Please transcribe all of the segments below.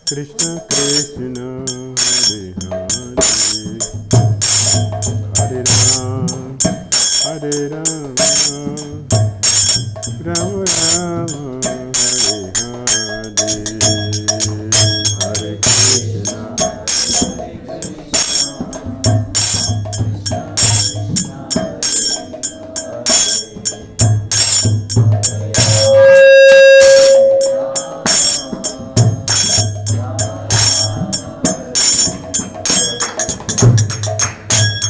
Krishna Krishna, Hare Hare, Hare Ram, Ram Ram, Hare Krishna.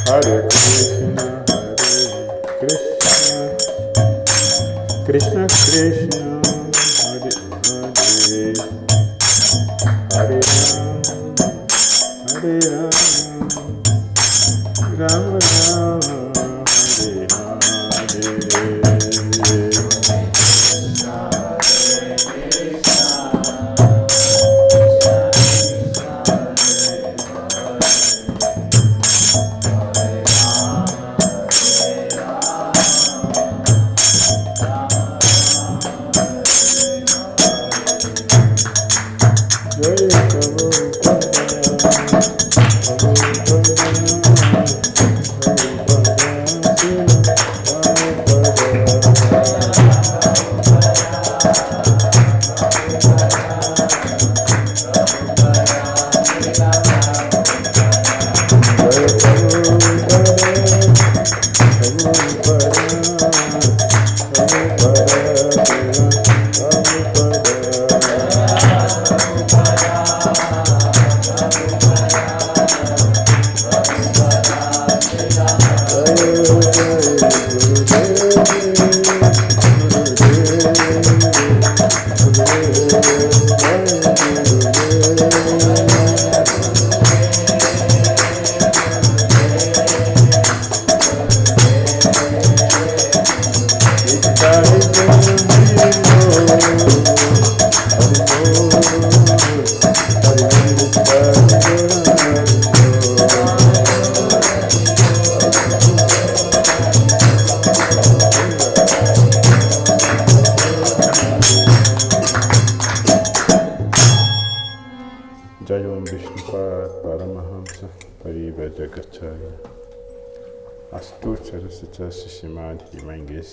Hare Krishna, Krishna Krishna, Hare Hare, Hare Ram, Ram Ram, Hare Jayam Vishnupad Paramahamsa Parivajagacharya Astu Charasata Sishimadhi Mangis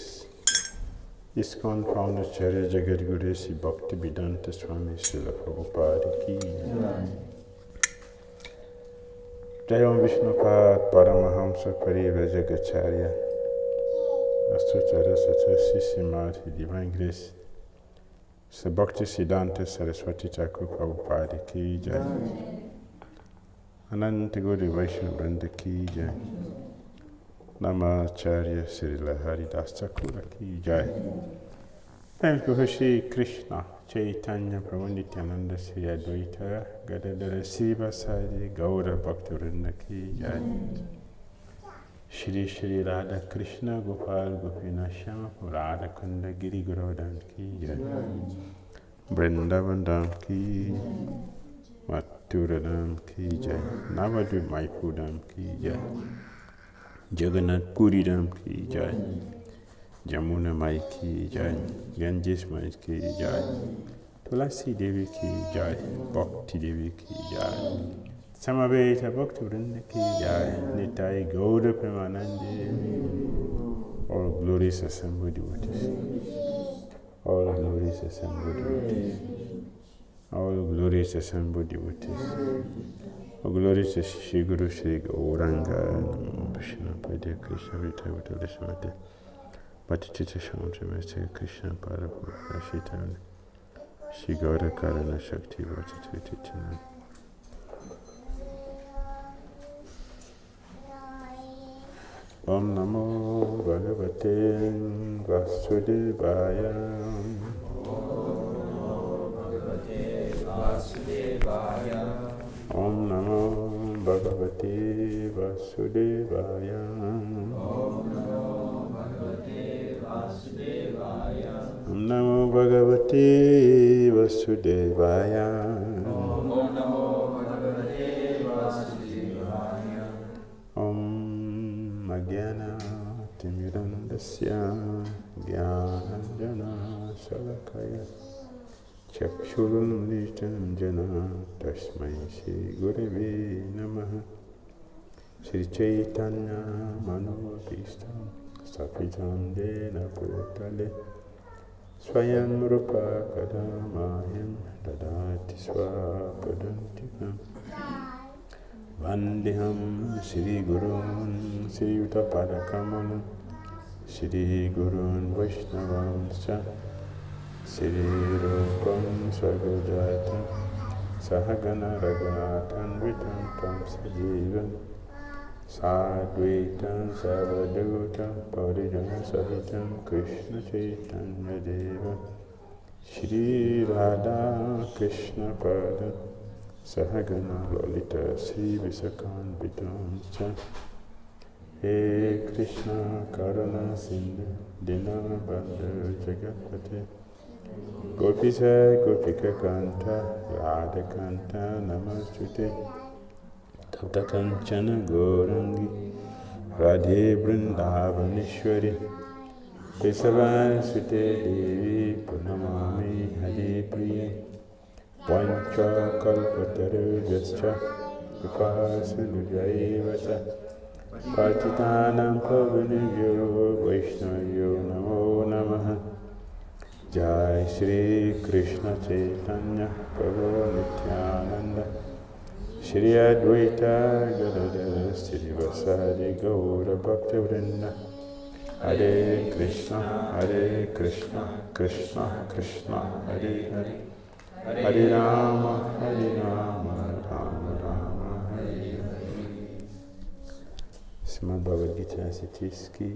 ISKCON founder Charya Jagadguru Sri Bhakti Vedanta Swami Srila Prabhupada Ki Jayam Vishnupad Paramahamsa Parivajagacharya Astu Charasata Sishimadhi Divine Grace Sri Bhakti Siddhanta Saraswati Thakur Prabhupada Ki Jai. Ananta Gauri Vaishnava Vrinda Ki Jai. Namacharya Srila Haridas Thakur Ki Jai. Thanks to Shri Krishna, Chaitanya Prabhu Nityananda Sri Advaita Gadadara Srivasadi Gaura Bhakti Vrinda Ki Jai. Shri Shri Radha Krishna Gopal Gopina Shama Radha Kunda Giri Garodhan Ki Jai. Vrindavan Dham Ki, Mathura Dham Ki Jai. Navadvip Mayapur Dham Ki Jai. Jagannath Puri Dham Ki Jai. Jamuna Mai Ki Jai. Ganges Mai Ki Jai. Tulasi Devi Ki Jai. Bhakti Devi Ki Jai. Samaveta Bhakti Vrinda Ki Jai. Nitai Gauda Premanande. All glorious assembled devotees. All glorious assembled devotees. All glorious assembled devotees. All glorious Shri Guru Shri Gauranga Namo Vishnu Padya Krishna Vitavita Lishamate Patitita Shamatra Mr. Krishna Parapura Shitana Shri Gaura Karana Shakti Vatitvitina. Om Namo Bhagavate Vasudevaya. Om Namo Bhagavate Vasudevaya. Om Namo Bhagavate Vasudevaya. Om Magyana Timirandasya Gyananjana Shalakaya Chakshurunmlitam jana tasmai Shri Gurave Namaha. Shri Chaitanya Manobhishtam Sthapitam Jena Bhutale Swayam Rupa Kadamahyam Dadati Swapadantikam Vandeham Shri Gurun Shri Utapadakamanam Shri Gurun Vaishnavamscha Shri Rupam Sarvajata Sahagana Raghunathan Vitam Tam Sajivam Sadvaitam Savadutam Parijana Sahitam Krishna Chaitanya Deva Shri Radha Krishna Pada Sahagana Lalita Sri Visakan Vitam He Krishna Karuna Sindhu Dinabandha Jagatpate Gopisa Gopika Kanta Radha Kanta Namastute Tapta Kanchana Gaurangi Radhe Vrindavaneshwari Kesava Sute Devi Purnamami Hare Priya Vancha Kalpataru Jascha Kripa Sindhuyaivacha Patitanam Pavanebhyo Vaishnavyo Namo Namaha Jai Shri Krishna Chaitanya Prabhu Nityananda Shri Advaita Gadadara Shri Vasadi Gaura Bhakta Vrinda Hare Krishna Krishna Krishna Hare Hare Hare Rama Rama Rama Hare Hare. Srimad Bhagavad Gita Sitis Ki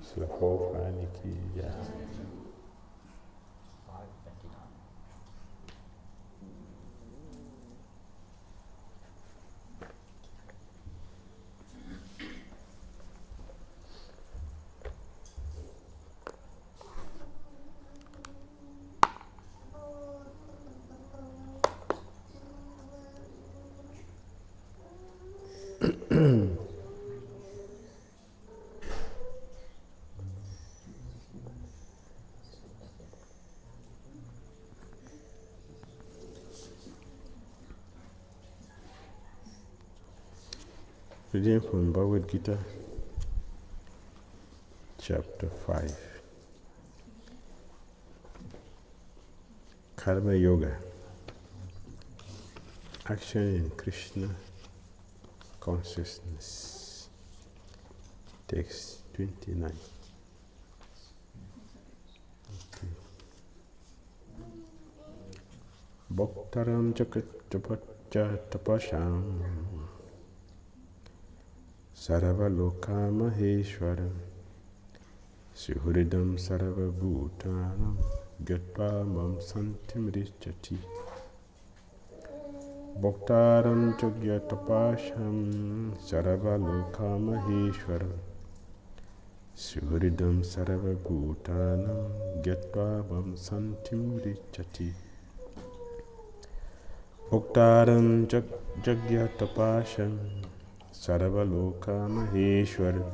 Srila Prabhupada Ki Jai. Reading from Bhagavad Gita, chapter 5. Karma Yoga. Action in Krishna consciousness. Text 29. Bhaktaram Jakatapatya Tapasham Sarvaloka Maheshwaram Suhridam Sarvabhutanam Gatva Mam Santim Richati Bhaktaram Jagyatapasham Sarvaloka Maheshwaram Suhridam Sarvabhutanam Gatva Mam Santim Richati Bhaktaram Jagyatapasham Sarvaloka Maheshwaram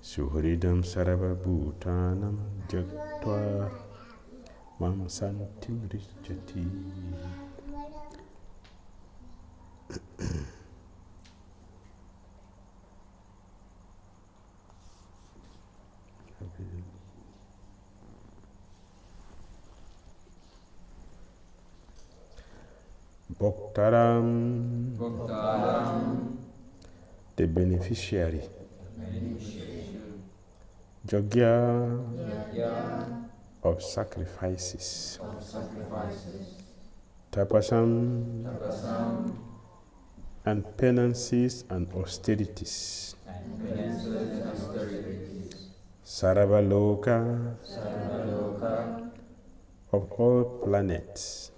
Suhridam Sarvabhutanam Jaktva Mam Santim Richati. Bhaktaram, the beneficiary. Jagya, of sacrifices. Tapasam, and penances and austerities. Sarvaloka, of all planets.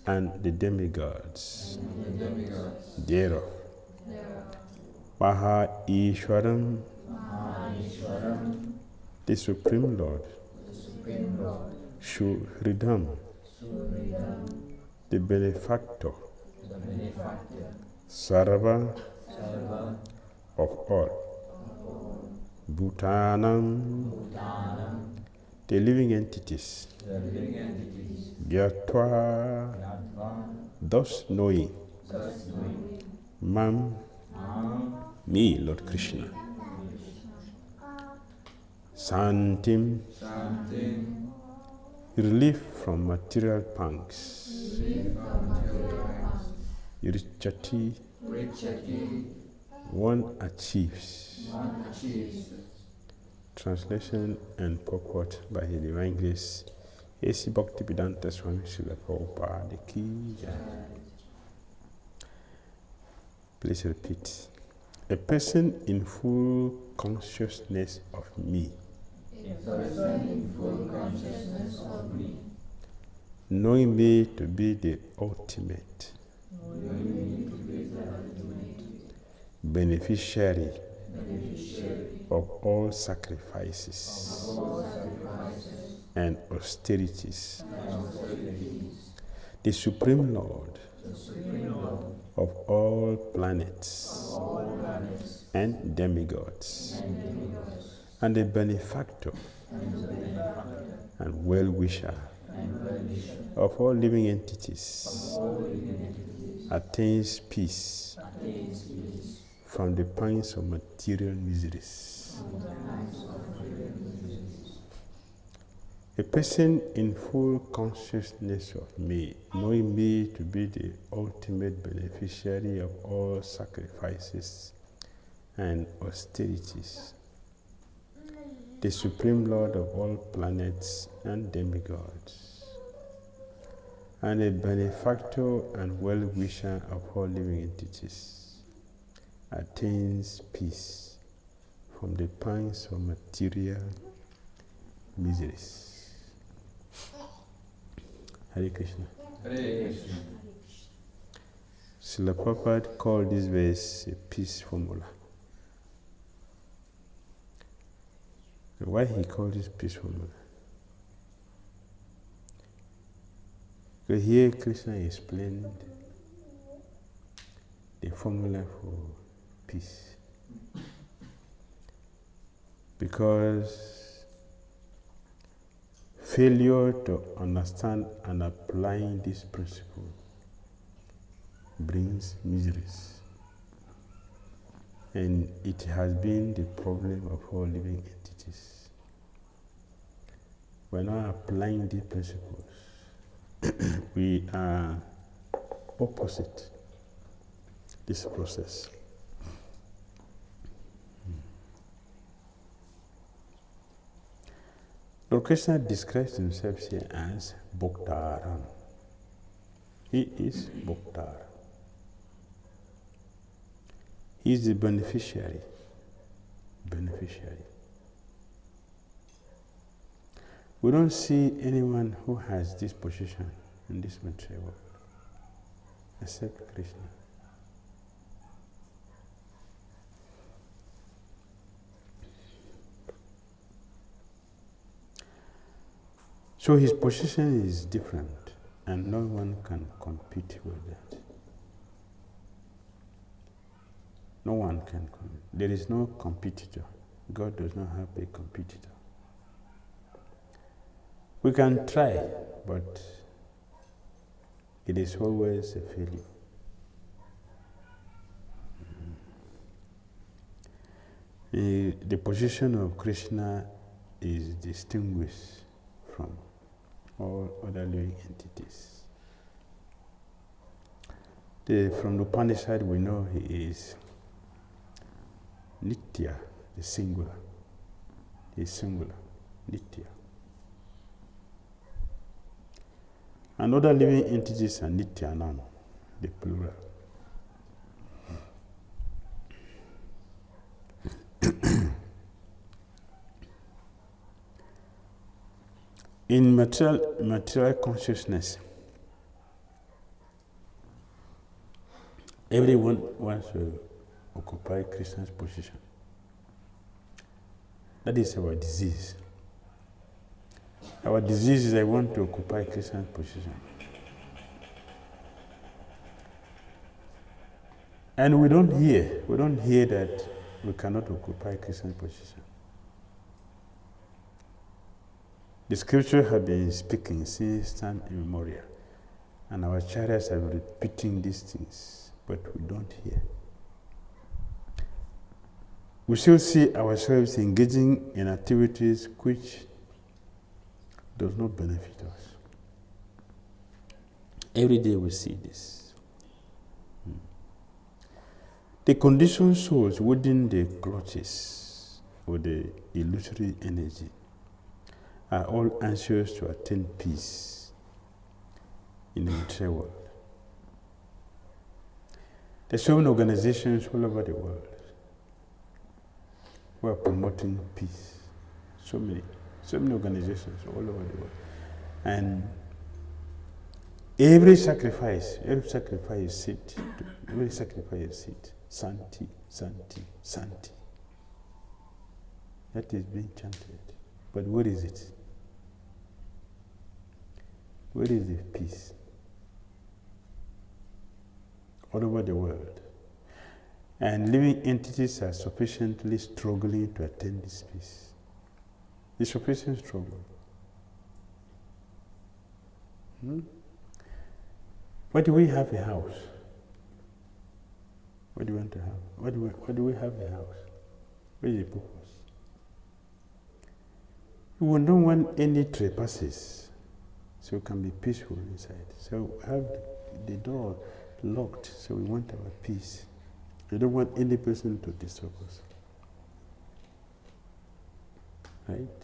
And the demigods thereof. Maha Ishwaram, the Supreme Lord. Shuhridam, the benefactor. Sarva, of all. Bhutanam, des living entities, Gyatwa, thus knowing, Mam, me, Lord Krishna, Santim, relief from material pangs, Richati, one achieves. Translation and purport by His Divine Grace, A.C. Bhaktivedanta Swami Srila Prabhupada Ki Jai. Please repeat. A person in full consciousness of me, knowing me to be the ultimate beneficiary of all sacrifices and austerities, the Supreme Lord of all planets and demigods, and the benefactor and well-wisher of all living entities, attains peace from the pangs of material miseries. A person in full consciousness of me, knowing me to be the ultimate beneficiary of all sacrifices and austerities, the Supreme Lord of all planets and demigods, and a benefactor and well-wisher of all living entities, attains peace from the pangs of material miseries. Hare Krishna. Hare Krishna. Srila Prabhupada called this verse a peace formula. Why he called this peace formula? Because here Krishna explained the formula for peace. Because failure to understand and applying this principle brings miseries. And it has been the problem of all living entities. We're not applying these principles. We are opposite this process. Lord Krishna describes himself here as Bhoktaram. He is Bhoktar. He is the beneficiary. We don't see anyone who has this position in this material world except Krishna. So his position is different, and no one can compete with that. No one can compete. There is no competitor. God does not have a competitor. We can try, but it is always a failure. The position of Krishna is distinguished from all other living entities. From the Upanishad, we know he is Nitya, the singular. He is singular, Nitya. And other living entities are Nityanam, the plural. In material consciousness, everyone wants to occupy Krishna's position. That is our disease. Our disease is I want to occupy Krishna's position. And we don't hear that we cannot occupy Krishna's position. The scripture have been speaking since time immemorial, and our chariots have been repeating these things, but we don't hear. We still see ourselves engaging in activities which does not benefit us. Every day we see this. The conditioned souls within the clutches of the illusory energy are all anxious to attain peace in the material world. There are so many organizations all over the world who are promoting peace. So many organizations all over the world. And every sacrifice is it. Santi, Santi, Santi. That is being chanted. But where is it? Where is the peace? All over the world. And living entities are sufficiently struggling to attain this peace. The sufficient struggle. Why do we have a house? What do you want to have? Why do we have a house? What is the purpose? We don't want any trespasses, so we can be peaceful inside. So have the door locked, so we want our peace. We don't want any person to disturb us. Right?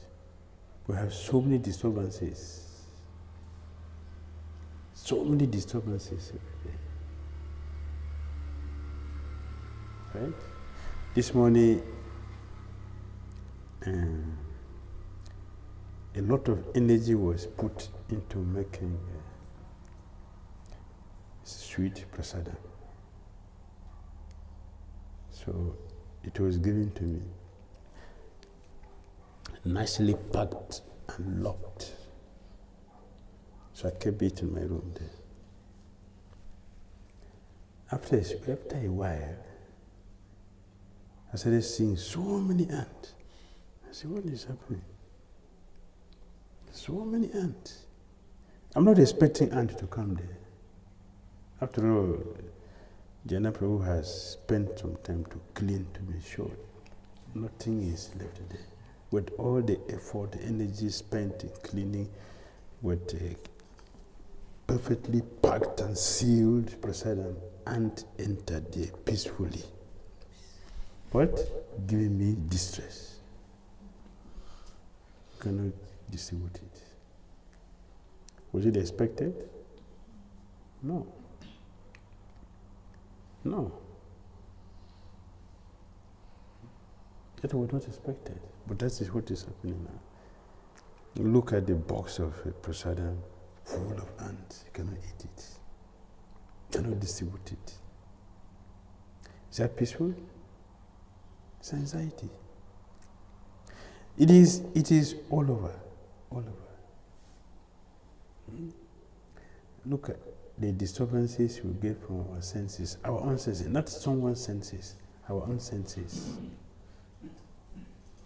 We have so many disturbances. So many disturbances every day. Right? This morning, a lot of energy was put into making sweet prasadam. So it was given to me, nicely packed and locked. So I kept it in my room there. After a while, I started seeing so many ants. I said, what is happening? So many ants. I'm not expecting ants to come there. After all, Jana Prabhu has spent some time to clean to be sure nothing is left there. With all the effort, the energy spent in cleaning, with perfectly packed and sealed prasadam, ant entered there peacefully. But giving me distress. You cannot distribute it. Was it expected? No. No. That was not expected. But that is what is happening now. You look at the box of prasadam full of ants. You cannot eat it. You cannot distribute it. Is that peaceful? It's anxiety. It is all over. All over. Look at the disturbances we get from our senses, our own senses, not someone's senses, our own senses.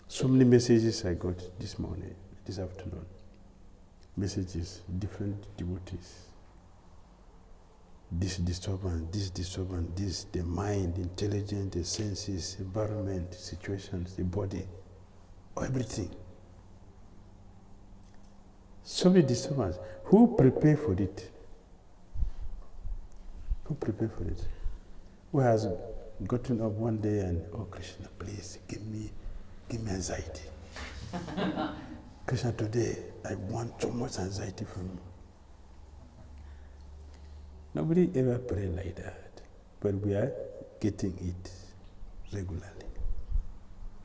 So many messages I got this morning, this afternoon. Messages, different devotees. This disturbance, the mind, the intelligence, the senses, environment, situations, the body, everything. So many disturbances. Who prepared for it? Who prepared for it? Who has gotten up one day and, oh Krishna, please give me anxiety. Krishna, today I want so much anxiety from you. Nobody ever prayed like that, but we are getting it regularly,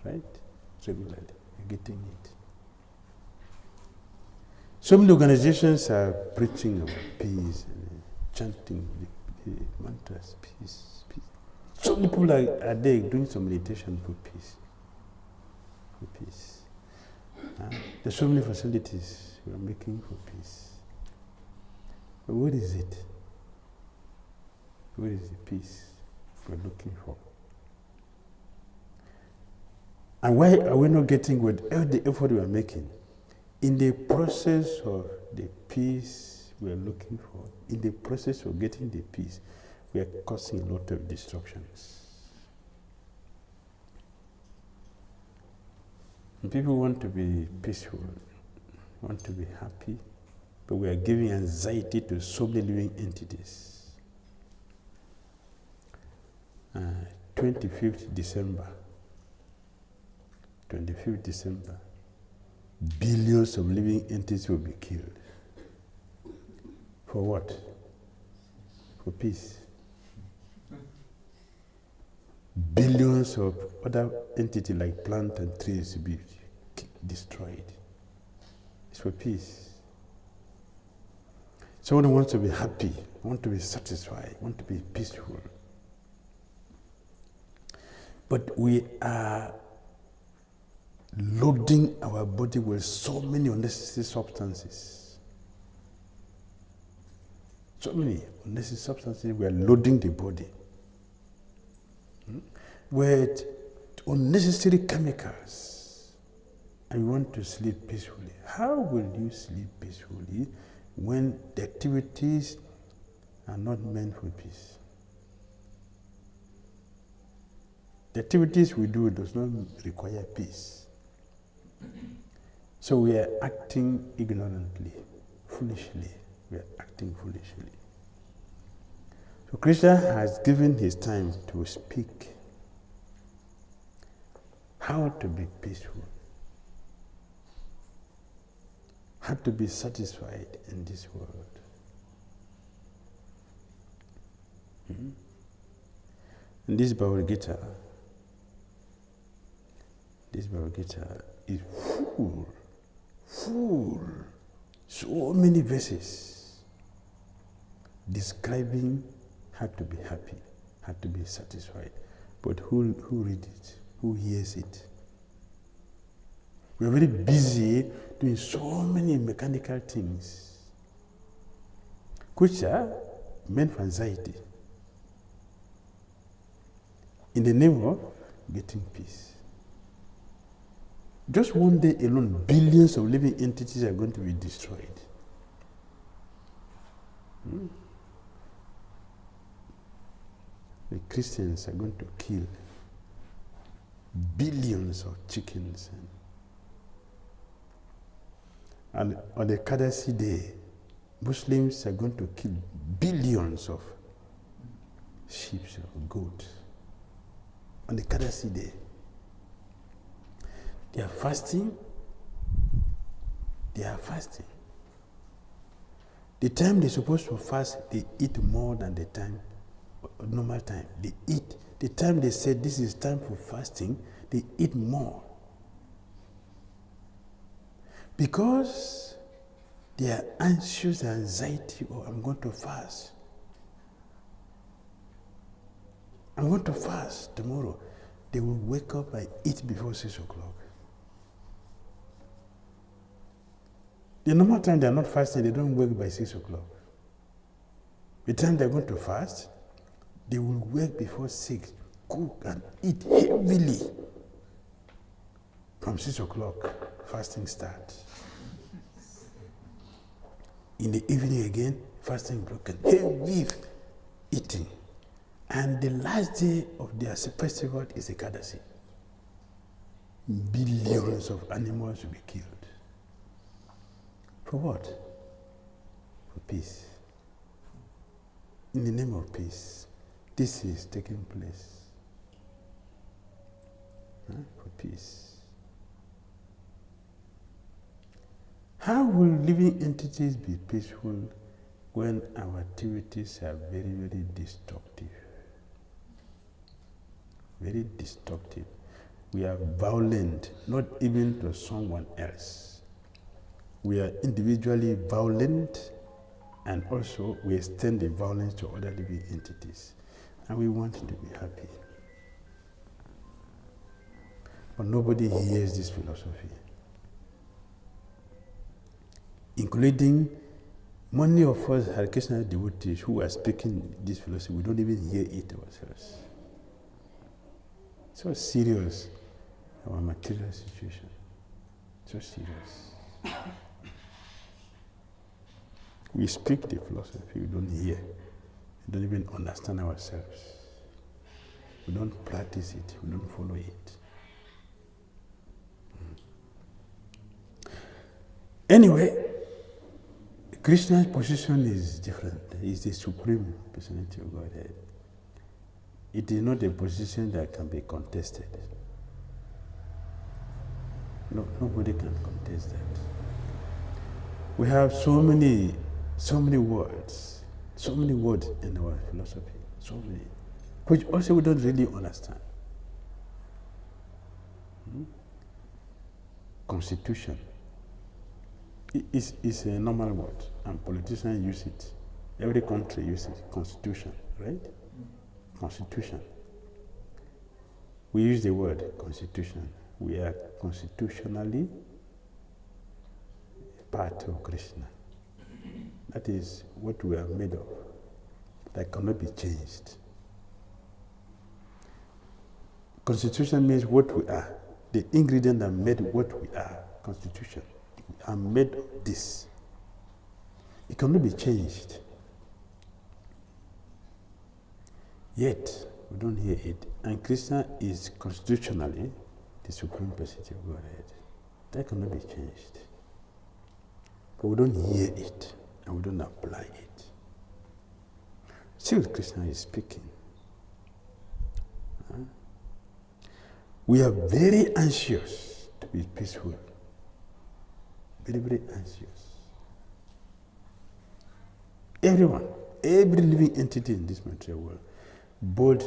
right? Regularly, we're getting it. So many organizations are preaching about peace and chanting the mantras, peace, peace. So many people are there doing some meditation for peace. For peace. There's so many facilities we are making for peace. But what is it? Where is the peace we're looking for? And why are we not getting with all the effort we are making? in the process of the peace we are looking for, in the process of getting the peace, we are causing a lot of destructions. And people want to be peaceful, want to be happy, but we are giving anxiety to so many living entities. 25th December, billions of living entities will be killed. For what? For peace. Billions of other entities like plants and trees will be destroyed. It's for peace. Someone wants to be happy, wants to be satisfied, wants to be peaceful. But we are loading our body with so many unnecessary substances. So many unnecessary substances, we are loading the body with unnecessary chemicals. And we want to sleep peacefully. How will you sleep peacefully when the activities are not meant for peace? The activities we do does not require peace. So we are acting ignorantly, foolishly. We are acting foolishly. So Krishna has given his time to speak how to be peaceful, how to be satisfied in this world. And this Bhagavad Gita is full, so many verses describing how to be happy, how to be satisfied. But who reads it? Who hears it? We're very busy doing so many mechanical things, which are meant for anxiety, in the name of getting peace. Just one day alone, billions of living entities are going to be destroyed. The Christians are going to kill billions of chickens. And on the Qadasi day, Muslims are going to kill billions of sheep or goats. On the Qadasi day. They are fasting. The time they're supposed to fast, they eat more than the time, normal time. They eat. The time they said this is time for fasting, they eat more. Because they are anxious, anxiety, oh, I'm going to fast. I'm going to fast tomorrow. They will wake up and eat before 6 o'clock. The normal time they are not fasting, they don't wake by 6 o'clock. The time they are going to fast, they will wake before 6, cook and eat heavily. From 6 o'clock, fasting starts. In the evening again, fasting broken, heavy eating. And the last day of their festival is Ekadasi. Billions of animals will be killed. For what? For peace. In the name of peace, this is taking place. For peace. How will living entities be peaceful when our activities are very, very destructive? Very destructive. We are violent, not even to someone else. We are individually violent, and also we extend the violence to other living entities. And we want to be happy. But nobody hears this philosophy. Including many of us Hare Krishna devotees who are speaking this philosophy, we don't even hear it ourselves. So serious, our material situation. So serious. We speak the philosophy, we don't hear. We don't even understand ourselves. We don't practice it, we don't follow it. Anyway, Krishna's position is different. He's the supreme personality of Godhead. It is not a position that can be contested. No, nobody can contest that. We have so many words in our philosophy, so many, which also we don't really understand. Constitution is a normal word, and politicians use it. Every country uses it. Constitution, right? Constitution. We use the word constitution. We are constitutionally part of Krishna. That is what we are made of. That cannot be changed. Constitution means what we are. The ingredient that made what we are. Constitution. We are made of this. It cannot be changed. Yet, we don't hear it. And Krishna is constitutionally the supreme personality of Godhead. That cannot be changed. But we don't hear it, and we don't apply it. Still, Krishna is speaking. We are very anxious to be peaceful. Very, very anxious. Everyone, every living entity in this material world, both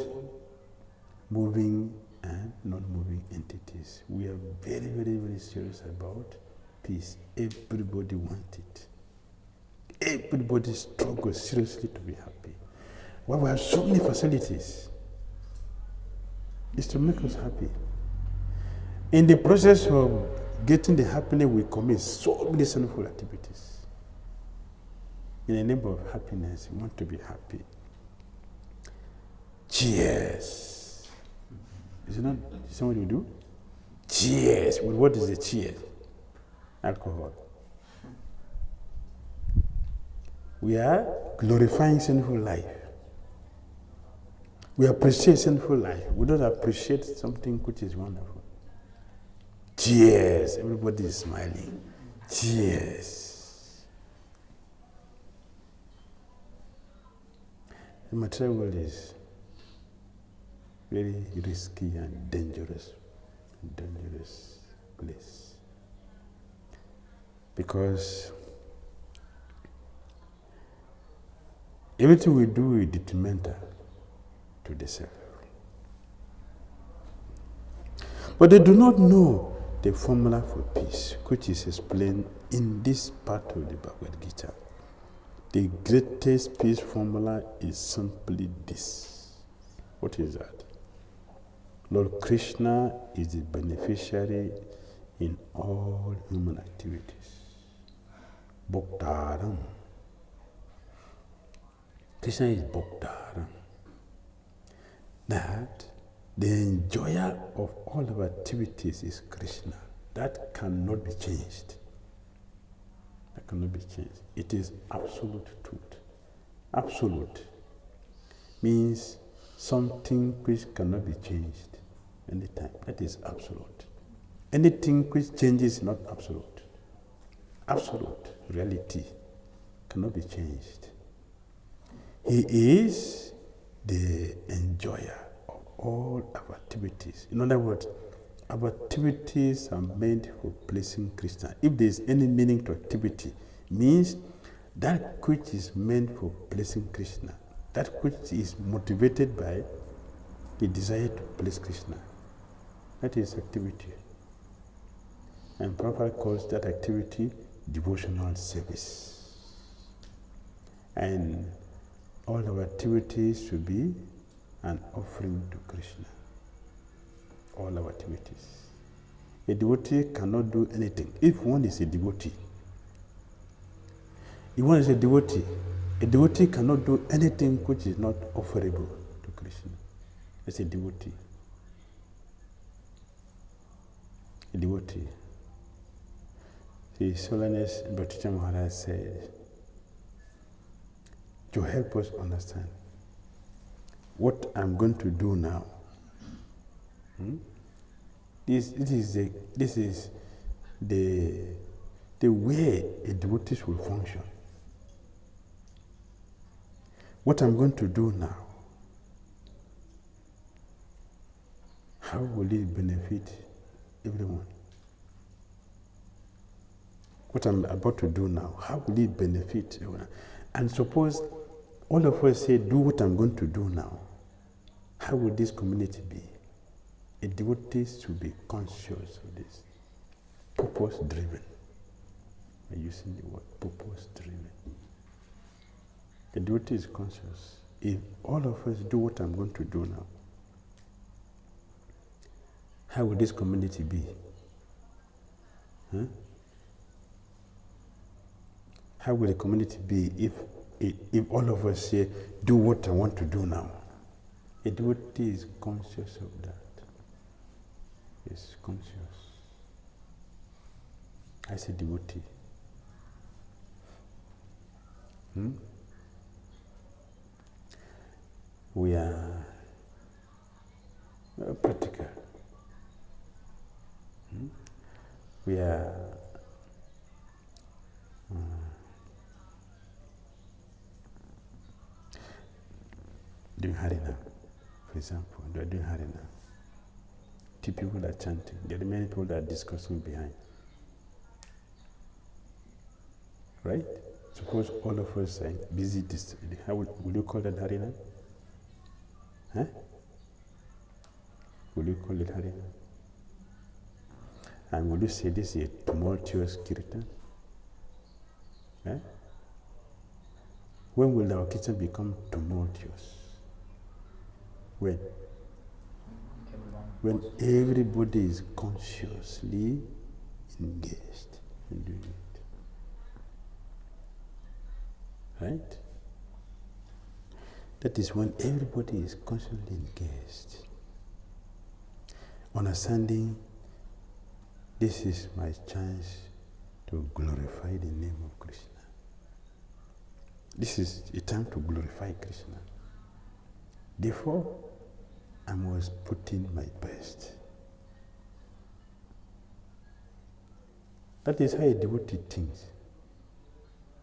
moving and non-moving entities, we are very, very, very serious about peace. Everybody wants it. Everybody struggles seriously to be happy. Why we have so many facilities is to make us happy. In the process of getting the happiness, we commit so many sinful activities. In the name of happiness, we want to be happy. Cheers. Is it not something you do? Cheers. Well, what is the cheers? Alcohol. We are glorifying sinful life. We appreciate sinful life. We don't appreciate something which is wonderful. Cheers. Everybody is smiling. Cheers. The material world is very risky and dangerous place. Because everything we do is detrimental to the self. But they do not know the formula for peace, which is explained in this part of the Bhagavad Gita. The greatest peace formula is simply this. What is that? Lord Krishna is the beneficiary in all human activities. Bhoktaram. Krishna is Bhoktaram. That the enjoyer of all our activities is Krishna. That cannot be changed. That cannot be changed. It is absolute truth. Absolute means something which cannot be changed anytime. That is absolute. Anything which changes is not absolute. Absolute reality cannot be changed. He is the enjoyer of all our activities. In other words, our activities are meant for pleasing Krishna. If there is any meaning to activity, means that which is meant for pleasing Krishna, that which is motivated by the desire to please Krishna. That is activity. And Prabhupada calls that activity devotional service. And all our activities should be an offering to Krishna. All our activities. A devotee cannot do anything. If one is a devotee, a devotee cannot do anything which is not offerable to Krishna. As a devotee. His Holiness Bhatticha Maharaj said, to help us understand what I'm going to do now. This is the way a devotee will function. What I'm going to do now, how will it benefit everyone? What I'm about to do now, how will it benefit everyone? And suppose all of us say, do what I'm going to do now, how will this community be? A devotee should be conscious of this. Purpose driven. I'm using the word purpose driven. The devotee is conscious. If all of us do what I'm going to do now, how will this community be? How will the community be if all of us say, do what I want to do now? A devotee is conscious of that. Is conscious. I say devotee. We are practical. We are doing Harinam, for example. They are doing Harinam. 2 people are chanting. There are many people that are discussing behind. Right? Suppose all of us are busy. How will you call that Harinam? Will you call it Harinam? And will you say this is a tumultuous kirtan? When will our kirtan become tumultuous? When? When everybody is consciously engaged in doing it. Right? That is when everybody is consciously engaged. Understanding this is my chance to glorify the name of Krishna. This is a time to glorify Krishna. Therefore, I must put in my best. That is how a devotee thinks.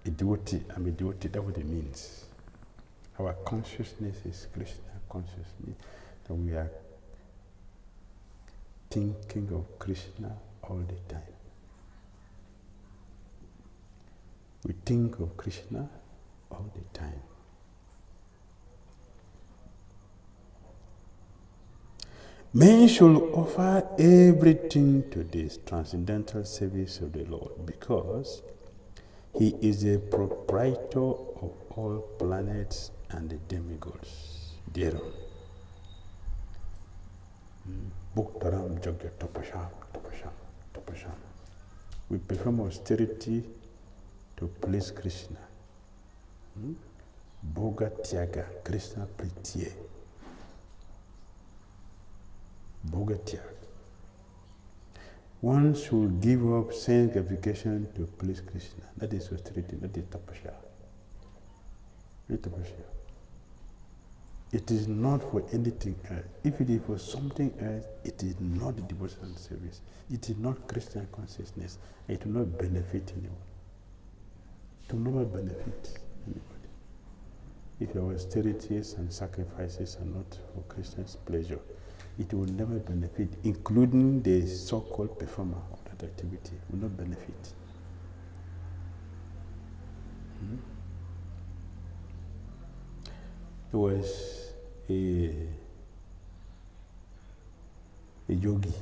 I'm a devotee, that's what it means. Our consciousness is Krishna consciousness, that we are thinking of Krishna all the time. We think of Krishna all the time. Men should offer everything to this transcendental service of the Lord because He is a proprietor of all planets and the demigods thereon. Bhuktaram Jagya Tapasham, Tapasham, Tapasham. We perform austerity to please Krishna. Bhoga Tyaga, Krishna Pritye. Bhoga Tyaga. One should give up sense gratification to please Krishna. That is austerity, that is tapasya. It is not for anything else. If it is for something else, it is not the devotional service. It is not Christian consciousness. It will not benefit anyone. It will never benefit anybody. If your austerities and sacrifices are not for Christian's pleasure, it will never benefit, including the so-called performer of that activity, will not benefit. There was a yogi.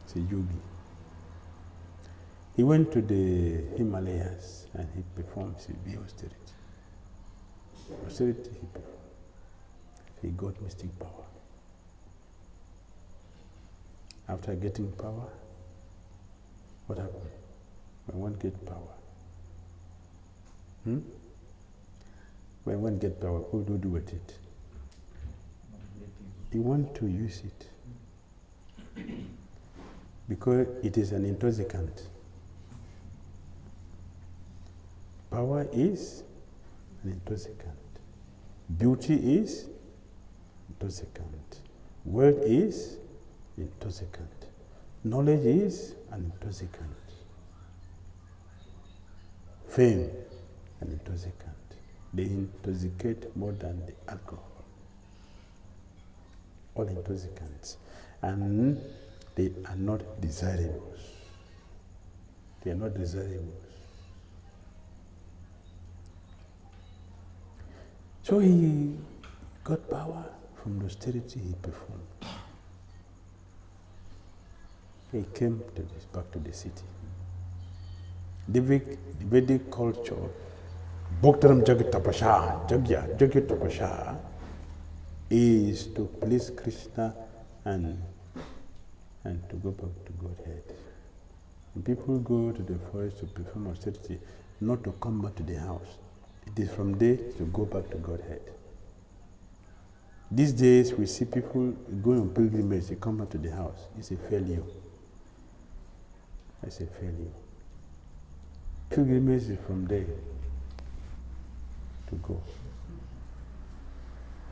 It's a yogi. He went to the Himalayas and he performed severe austerity. Austerity he performed. He got mystic power. After getting power, what happened? When one gets power, when one gets power, what do you do with it? You want to use it. because it is an intoxicant. Power is an intoxicant. Beauty is intoxicant. Wealth is intoxicant. Knowledge is an intoxicant. Fame, an intoxicant. They intoxicate more than the alcohol. All intoxicants. And they are not desirable. They are not desirable. So he got power from the austerity he performed. He came back to the city. The Vedic culture, Bhaktaram Jagat Tapasya, Jagat Tapasya, is to please Krishna and to go back to Godhead. And people go to the forest to perform austerity, not to come back to the house. It is from there to go back to Godhead. These days we see people going on pilgrimage, they come back to the house. It's a failure. It's a failure. Pilgrimage is from there to go,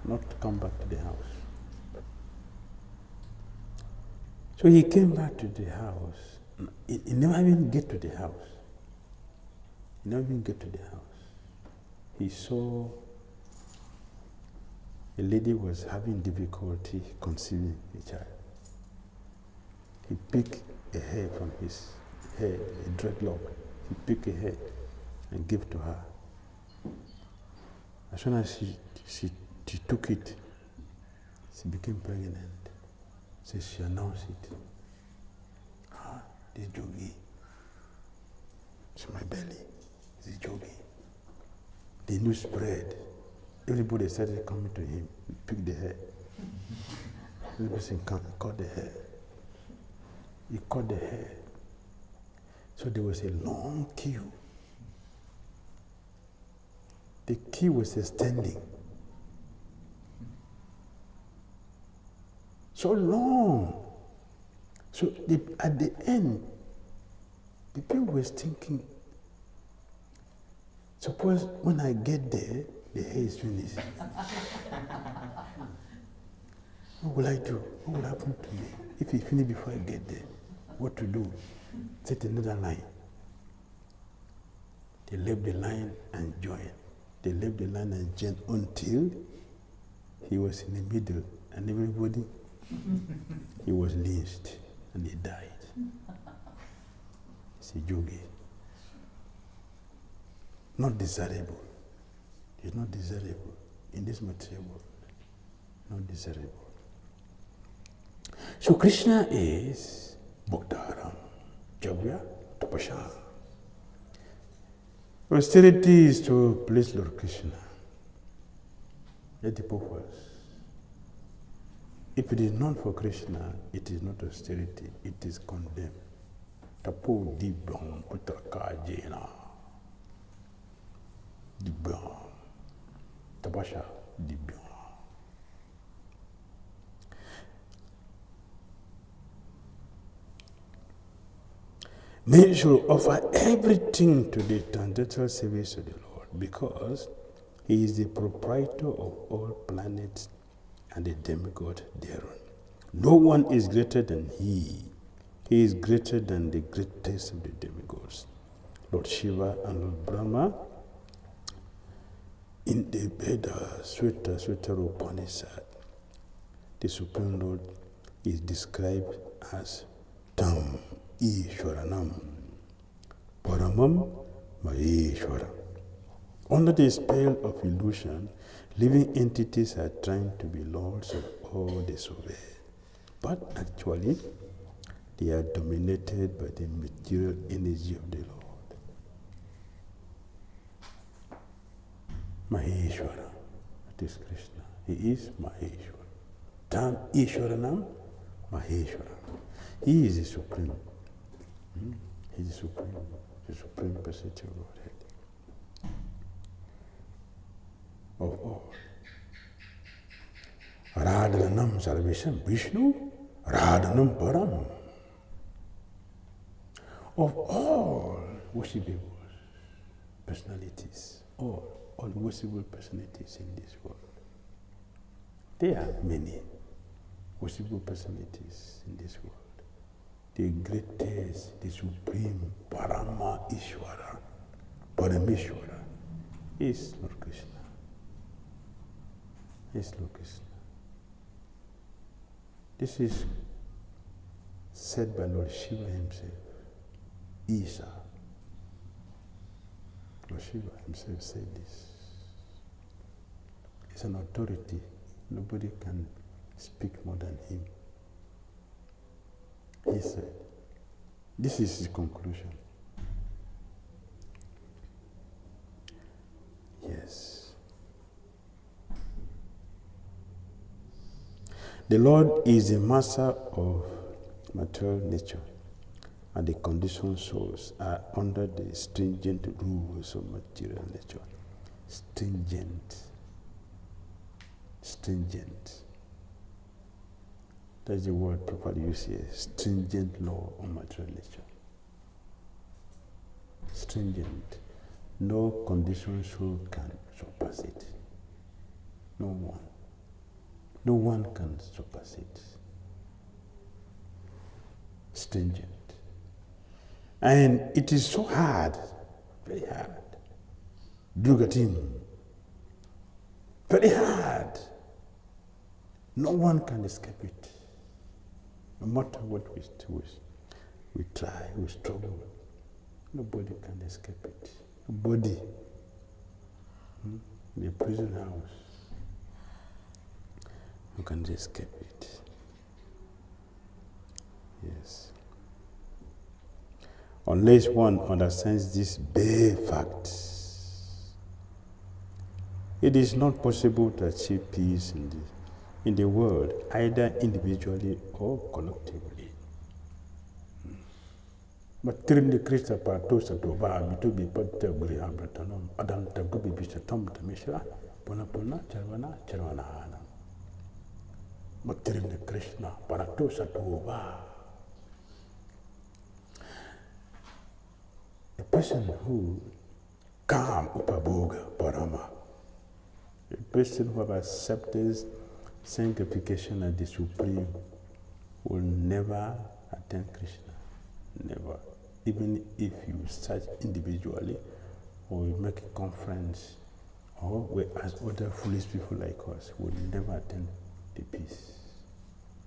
not to come back to the house. So he came back to the house. He never even get to the house. He never even get to the house. He saw a lady was having difficulty conceiving a child. He picked a hair from his hair, a dreadlock. He picked a hair and gave it to her. As soon as she took it, she became pregnant. So she announced it. This Jogi. It's my belly. This Jogi. The news spread. Everybody started coming to him. He picked the hair. Every person cut the hair. He cut the hair. So there was a long queue. The queue was extending. So long. So at the end, the people were thinking, suppose when I get there, the hair is finished. What will I do? What will happen to me? If it's finished before I get there, what to do? Set another line. They left the line and joined. They left the line and joined until he was in the middle and everybody, he was lynched and he died. It's a Jogi. Not desirable. It's not desirable in this material world. Not desirable. So Krishna is Bhaktaram, Jagya, Tapasya. Austerity is to please Lord Krishna. That's the purpose. If it is not for Krishna, it is not austerity, it is condemned. Tapo dibam putaka jena. Dibam. Tapasya dibam. Men should offer everything to the transcendental service of the Lord because He is the proprietor of all planets and the demigod thereon. No one is greater than He. He is greater than the greatest of the demigods. Lord Shiva and Lord Brahma, in the Veda Sutta Upanishad, the Supreme Lord is described as Tam Ishwaranam, Paramam Maheshwaram. Under the spell of illusion, living entities are trying to be lords of all the survey. But actually, they are dominated by the material energy of the Lord. Maheshwara, that is Krishna. He is Maheshwara. Tam Ishwaranam, Maheshwara. He is the supreme. He is the supreme personality of Godhead. Of all. Radhanam Sarvesham Vishnu, Radhanam Param. of all worshipable personalities, all worshipable personalities in this world. There are many worshipable personalities in this world. The greatest, the supreme Parama Ishwara, Parameshwara, is Lord Krishna. Is Lord Krishna. This is said by Lord Shiva himself. Isa. Lord Shiva himself said this. It's an authority. Nobody can speak more than him. He said, this is his conclusion. Yes. The Lord is the master of material nature, and the conditioned souls are under the stringent rules of material nature. Stringent. That's the word properly used here. Stringent law on material nature. Stringent. No conditioned soul can surpass it. No one. No one can surpass it. Stringent. And it is so hard, very hard. Drugatim. Very hard. No one can escape it. No matter what we try, we struggle. Nobody can escape it. Nobody. In a prison house, you can escape it. Yes. Unless one understands this bare fact, it is not possible to achieve peace in the world, either individually or collectively. But during the Christ Pato Satoba, Bitubi Potter Brihabratanum, Adam Tagobi Bishop Tom Tamishra, Bonapona, Charwana. But during the Krishna Parato Satoba, a person who calm upaboga parama, a person who accepts sanctification as the supreme will never attain Krishna. Never. Even if you search individually or you make a conference or we as other foolish people like us will never attain the peace.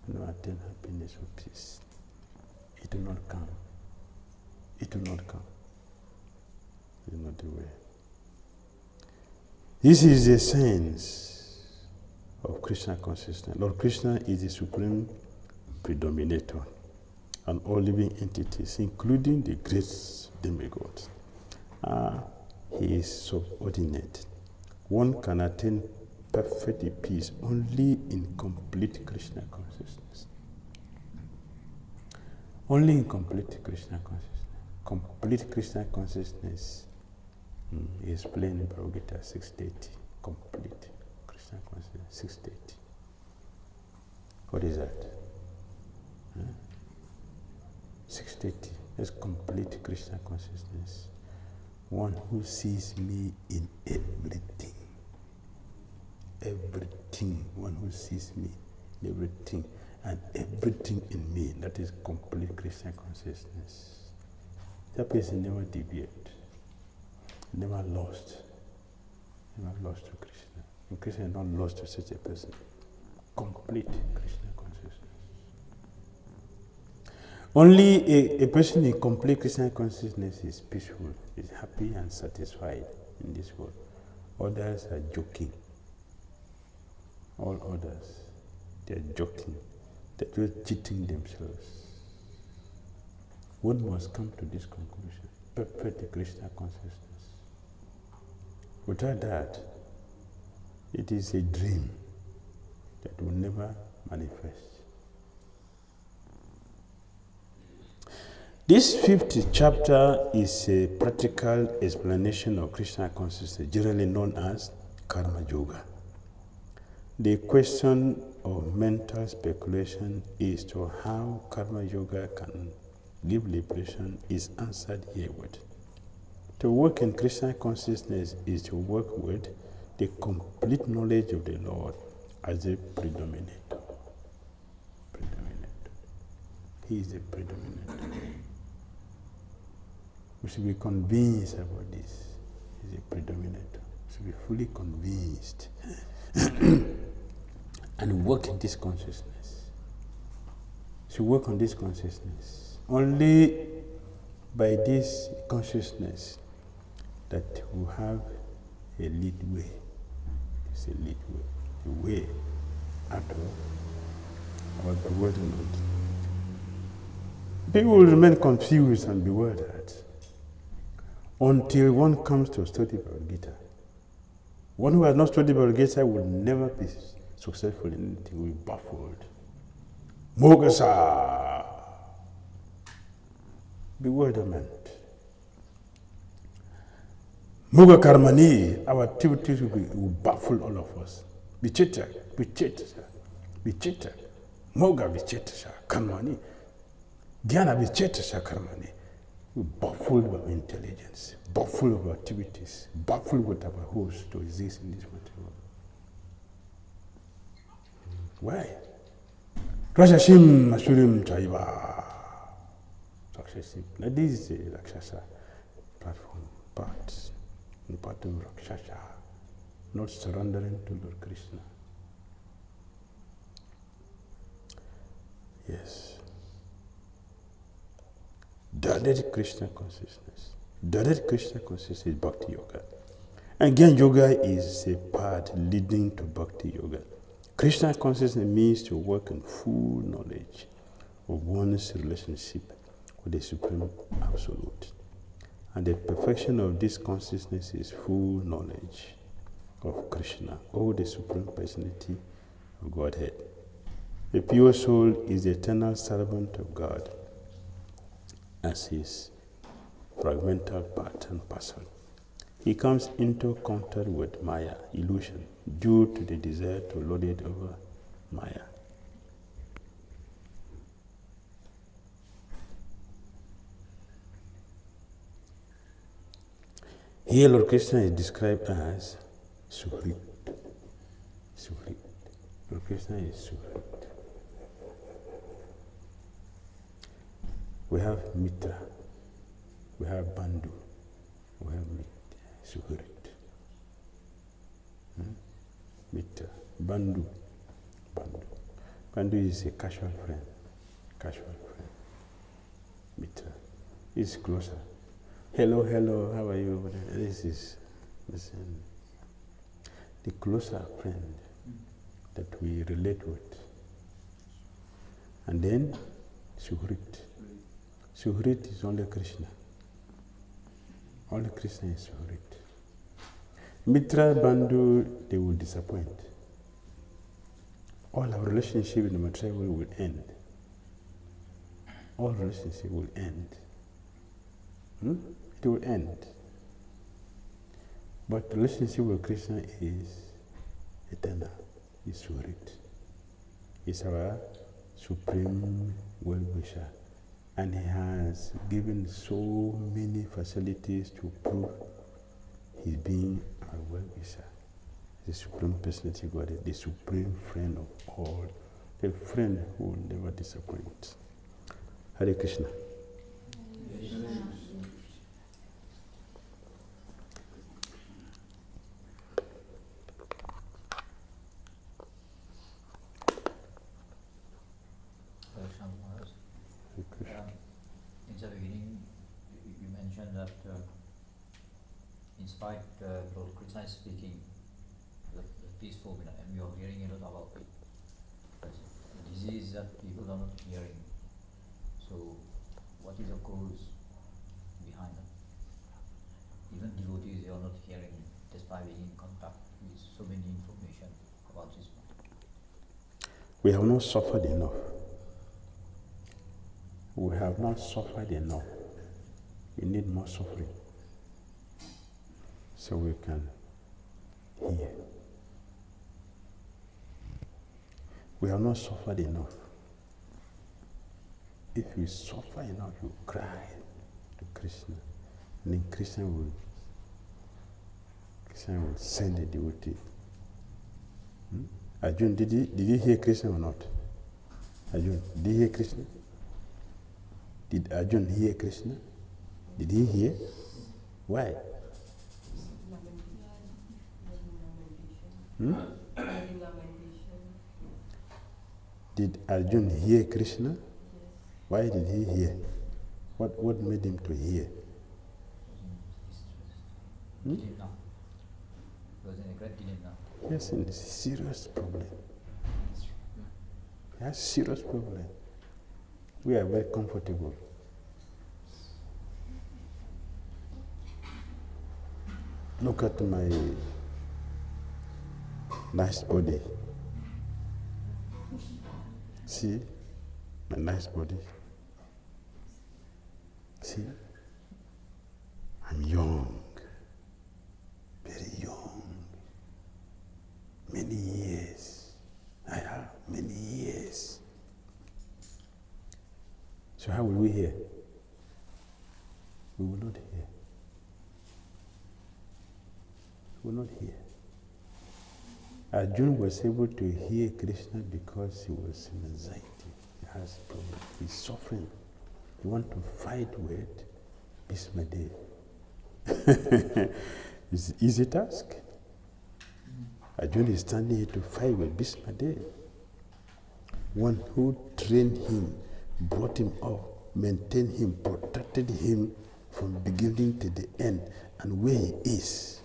Never attain happiness or peace. It will not come. It will not come. It is not the way. This is the sense of Krishna consciousness. Lord Krishna is the supreme predominator and all living entities, including the great demigods. He is subordinate. One can attain perfect peace only in complete Krishna consciousness. Only in complete Krishna consciousness. Complete Krishna consciousness is explained in Bhagavad Gita 6:30. Complete Krishna consciousness 6:30. What is that? 6:30. That's complete Krishna consciousness. One who sees me in everything. Everything. One who sees me in everything. And everything in me. That is complete Krishna consciousness. That person never deviate. Never lost. Never lost to Krishna. And Krishna is not lost to such a person. Complete Krishna consciousness. Only a person in complete Krishna consciousness is peaceful, is happy and satisfied in this world. Others are joking. All others, they are joking. They are just cheating themselves. One must come to this conclusion. Perfect Krishna consciousness. Without that, it is a dream that will never manifest. This 5th chapter is a practical explanation of Krishna consciousness, generally known as Karma Yoga. The question of mental speculation is to how Karma Yoga can give liberation is answered herewith. To work in Christian consciousness is to work with the complete knowledge of the Lord as a predominator. He is a predominator. We should be convinced about this. He is a predominator. We should be fully convinced and work in this consciousness. We should work on this consciousness. Only by this consciousness that we have a lead way. It's a lead way. A way out of our bewilderment. People will remain confused and bewildered until one comes to study Bhagavad Gita. One who has not studied Bhagavad Gita will never be successful in anything, will be baffled. Mogasa! Bewilderment. Muga Karmani, our activities will baffle all of us. Vichita, Moga Vichita, Karmani. Dhyana Vicheta Karmani. We're baffled by intelligence, baffled by activities, baffled with our host to exist in this material. Why? Rashashim Masurim Chaiva. Successive. Now this is a Rakshasa platform, part of Rakshasa, not surrendering to Lord Krishna. Yes. Direct Krishna consciousness. Direct Krishna consciousness is Bhakti Yoga. And Gyan Yoga is a path leading to Bhakti Yoga. Krishna consciousness means to work in full knowledge of one's relationship with the Supreme Absolute. And the perfection of this consciousness is full knowledge of Krishna, or the Supreme Personality of Godhead. The pure soul is the eternal servant of God as his fragmental part and parcel. He comes into contact with Maya, illusion, due to the desire to lord it over Maya. Here Lord Krishna is described as Suhrit. Suhrit. Lord Krishna is Suhrit. We have Mitra, we have Bandhu, we have Suhrit. Mitra, Bandhu. Bandhu is a casual friend. Mitra is closer. Hello, how are you? This is the closer friend that we relate with. And then Suhrit. Suhrit is only Krishna. Only Krishna is Suhrit. Mitra, Bandhu, they will disappoint. All our relationship in the material world will end. All relationship will end. It will end. But the relationship with Krishna is eternal. It's Suhrit. It's our supreme well-wisher. And he has given so many facilities to prove his being our well-wisher. The Supreme Personality of God, the supreme friend of all, the friend who will never disappoint. Hare Krishna. In the beginning, you mentioned that in spite Lord Krishna is speaking the peaceful, and we are hearing a lot about it. But the disease that people are not hearing. So, what is the cause behind that? Even devotees, they are not hearing, despite being in contact with so many information about this. We have not suffered enough. We have not suffered enough. We need more suffering so we can hear. We have not suffered enough. If you suffer enough, you cry to Krishna. And then Krishna will send a devotee. Arjun, did he hear Krishna or not? Arjun, did he hear Krishna? Did Arjun hear Krishna? Did he hear? Why? Did Arjun hear Krishna? Why did he hear? What made him to hear? He didn't know. He was in a great dilemma. Yes, it's a serious problem. He has serious problem. We are very comfortable. Look at my nice body. See my nice body. See, I'm young, very young. Many years. I have many years. So how will we hear? We will not hear. We will not hear. Arjuna was able to hear Krishna because he was in anxiety. He has a problem. He's suffering. You want to fight with Bhismadev. It's an easy task. Arjuna is standing here to fight with Bhismadev. One who trained him, brought him up, maintained him, protected him from beginning to the end, and where he is,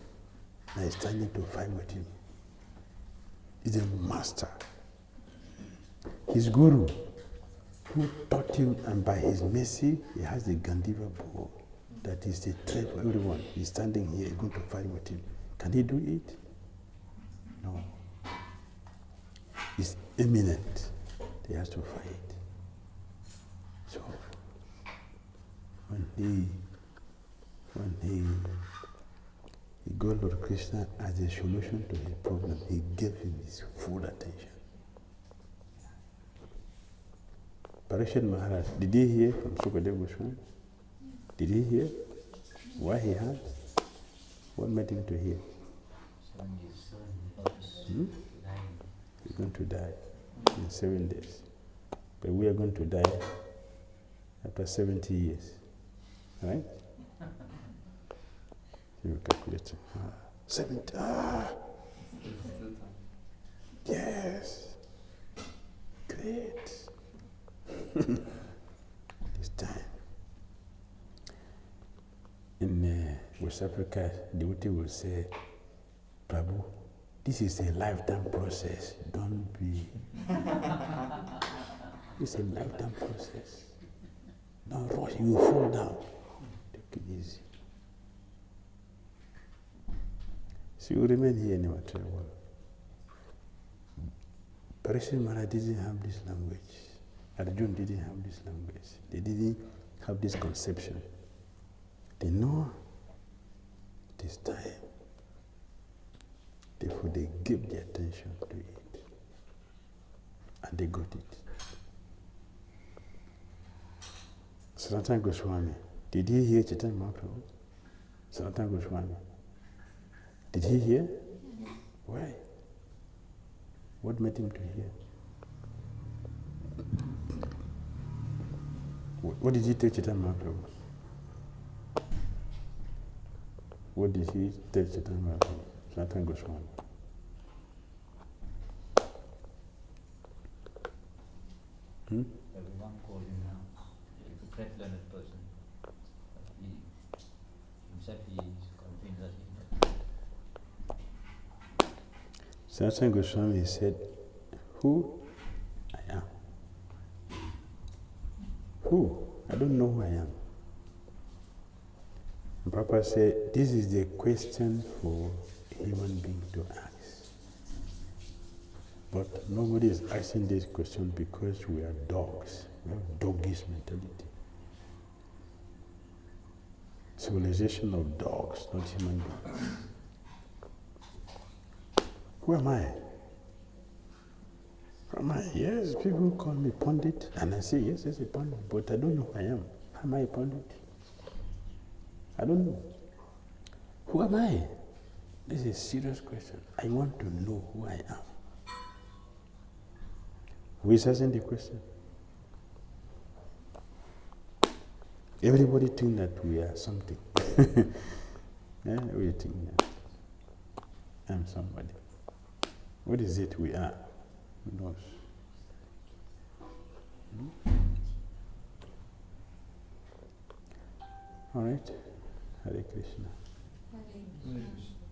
now he's standing to fight with him. He's a master. His guru, who taught him, and by his mercy, he has the Gandiva bow. That is the threat for everyone. He's standing here, going to fight with him. Can he do it? No. It's imminent. He has to fight. So, when he got Lord Krishna as a solution to his problem, he gave him his full attention. Parikshit Maharaj, did he hear from Sukadeva Goswami? Did he hear why he had? What made him to hear? 7 years. He's going to die in 7 days. But we are going to die after 70 years. Right? You calculate. 70. Yes. Great. This time. In West Africa, the devotee will say, Prabhu, this is a lifetime process. Don't be. It's a lifetime process. Don't rush, you will fall down. Take it easy. So you remain here in the material world. Parikshit Maharaj didn't have this language. Arjuna didn't have this language. They didn't have this conception. They know this time. Therefore, they gave their attention to it. And they got it. Sanatana Goswami, did he hear Chaitanya Mahaprabhu? Sanatana Goswami, did he hear? Why? What made him to hear? What did he tell Chaitanya Mahaprabhu? What did he tell Chaitanya Mahaprabhu? Sanatana Goswami. Everyone called him now. He's a great learned person. But he himself he is convinced that he's not. Sanatana Goswami said, who? I am. Who? I don't know who I am. And Prabhupada said, this is the question for a human being to ask. But nobody is asking this question because we are dogs. We have doggish mentality. Civilization of dogs, not human beings. Who am I? Yes, people call me pundit, and I say, yes, a pundit, but I don't know who I am. Am I a pundit? I don't know. Who am I? This is a serious question. I want to know who I am. Who is asking the question? Everybody think that we are something. Yeah, we think that I'm somebody. What is it we are? Who knows? All right. Hare Krishna. Hare Krishna.